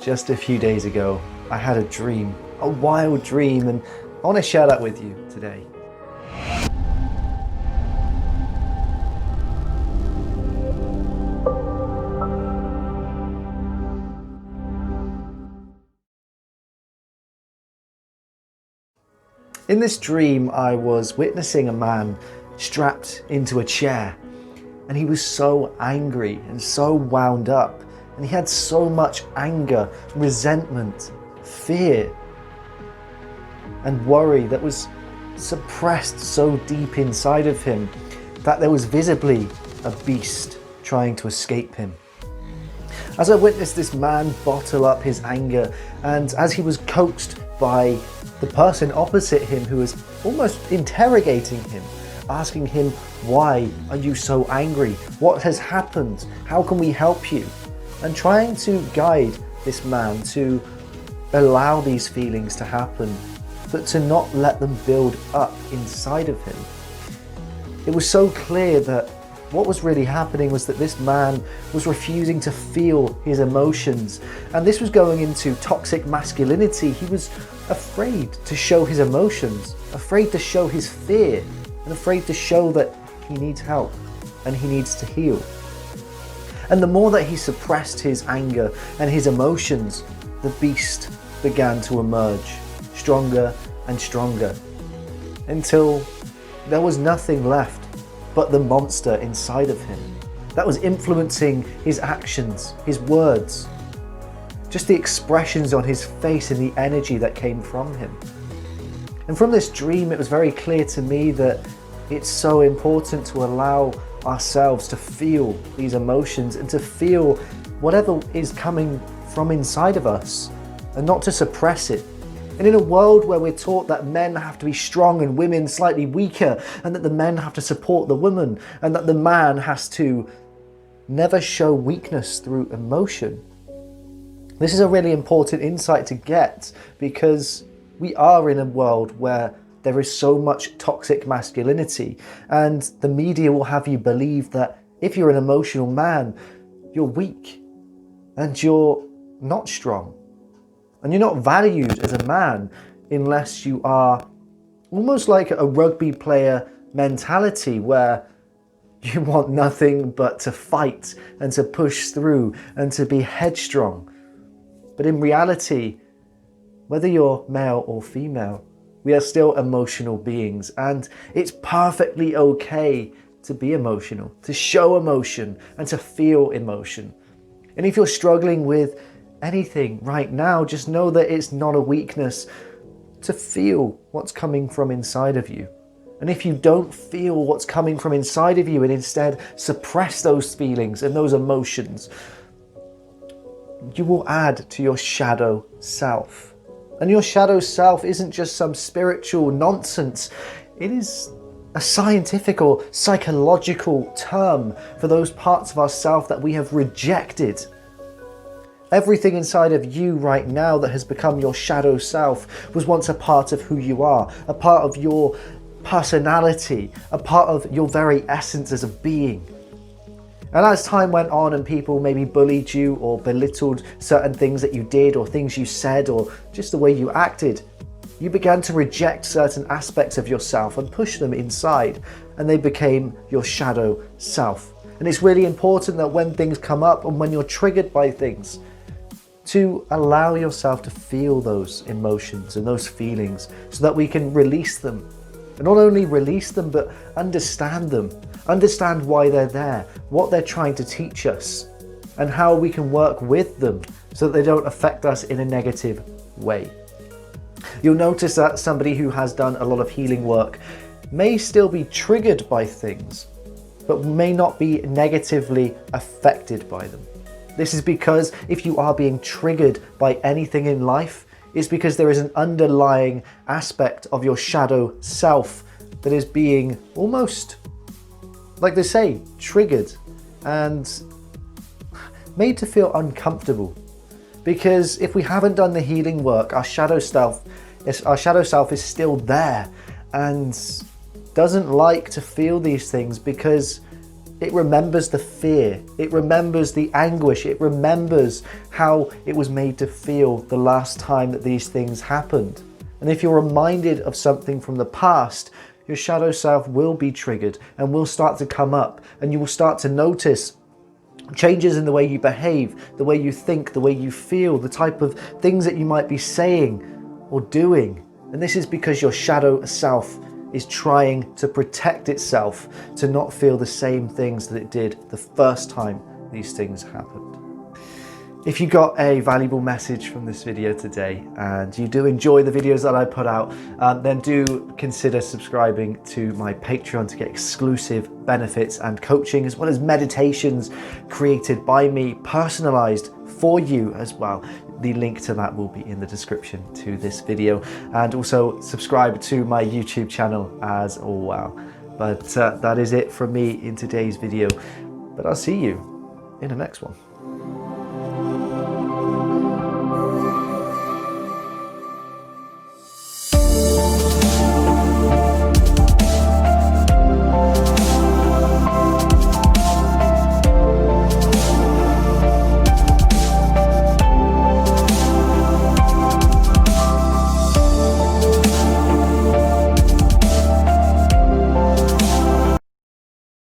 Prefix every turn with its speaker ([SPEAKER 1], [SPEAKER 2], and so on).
[SPEAKER 1] Just a few days ago, I had a dream, a wild dream, and I want to share that with you today. In this dream, I was witnessing a man strapped into a chair, and he was so angry and so wound up, and he had so much anger, resentment, fear, and worry that was suppressed so deep inside of him that there was visibly a beast trying to escape him. As I witnessed this man bottle up his anger, and as he was coaxed by the person opposite him who was almost interrogating him, asking him, "Why are you so angry? What has happened? How can we help you?" And trying to guide this man to allow these feelings to happen, but to not let them build up inside of him. It was so clear that what was really happening was that this man was refusing to feel his emotions, and this was going into toxic masculinity. He was afraid to show his emotions, afraid to show his fear, and afraid to show that he needs help and he needs to heal. And the more that he suppressed his anger and his emotions, the beast began to emerge, stronger and stronger, until there was nothing left but the monster inside of him that was influencing his actions, his words, just the expressions on his face and the energy that came from him. And from this dream, it was very clear to me that it's so important to allow ourselves to feel these emotions and to feel whatever is coming from inside of us and not to suppress it. And in a world where we're taught that men have to be strong and women slightly weaker, and that the men have to support the woman, and that the man has to never show weakness through emotion, this is a really important insight to get, because we are in a world where there is so much toxic masculinity, and the media will have you believe that if you're an emotional man, you're weak and you're not strong. And you're not valued as a man unless you are almost like a rugby player mentality, where you want nothing but to fight and to push through and to be headstrong. But in reality, whether you're male or female, we are still emotional beings, and it's perfectly okay to be emotional, to show emotion and to feel emotion. And if you're struggling with anything right now, just know that it's not a weakness to feel what's coming from inside of you. And if you don't feel what's coming from inside of you and instead suppress those feelings and those emotions, you will add to your shadow self. And your shadow self isn't just some spiritual nonsense. It is a scientific or psychological term for those parts of ourself that we have rejected. Everything inside of you right now that has become your shadow self was once a part of who you are, a part of your personality, a part of your very essence as a being. And as time went on and people maybe bullied you or belittled certain things that you did or things you said or just the way you acted, you began to reject certain aspects of yourself and push them inside, and they became your shadow self. And it's really important that when things come up and when you're triggered by things, to allow yourself to feel those emotions and those feelings so that we can release them. And not only release them, but understand them. Understand why they're there, what they're trying to teach us, and how we can work with them so that they don't affect us in a negative way. You'll notice that somebody who has done a lot of healing work may still be triggered by things, but may not be negatively affected by them. This is because if you are being triggered by anything in life, it's because there is an underlying aspect of your shadow self that is being almost, like they say, triggered and made to feel uncomfortable. Because if we haven't done the healing work, our shadow self is still there and doesn't like to feel these things, because It remembers the fear, it remembers the anguish, it remembers how it was made to feel the last time that these things happened. And if you're reminded of something from the past, your shadow self will be triggered and will start to come up, and you will start to notice changes in the way you behave, the way you think, the way you feel, the type of things that you might be saying or doing. And this is because your shadow self is trying to protect itself to not feel the same things that it did the first time these things happened. If you got a valuable message from this video today and you do enjoy the videos that I put out, then do consider subscribing to my Patreon to get exclusive benefits and coaching, as well as meditations created by me, personalized for you as well. The link to that will be in the description to this video, and also subscribe to my YouTube channel as well. But that is it from me in today's video, but I'll see you in the next one.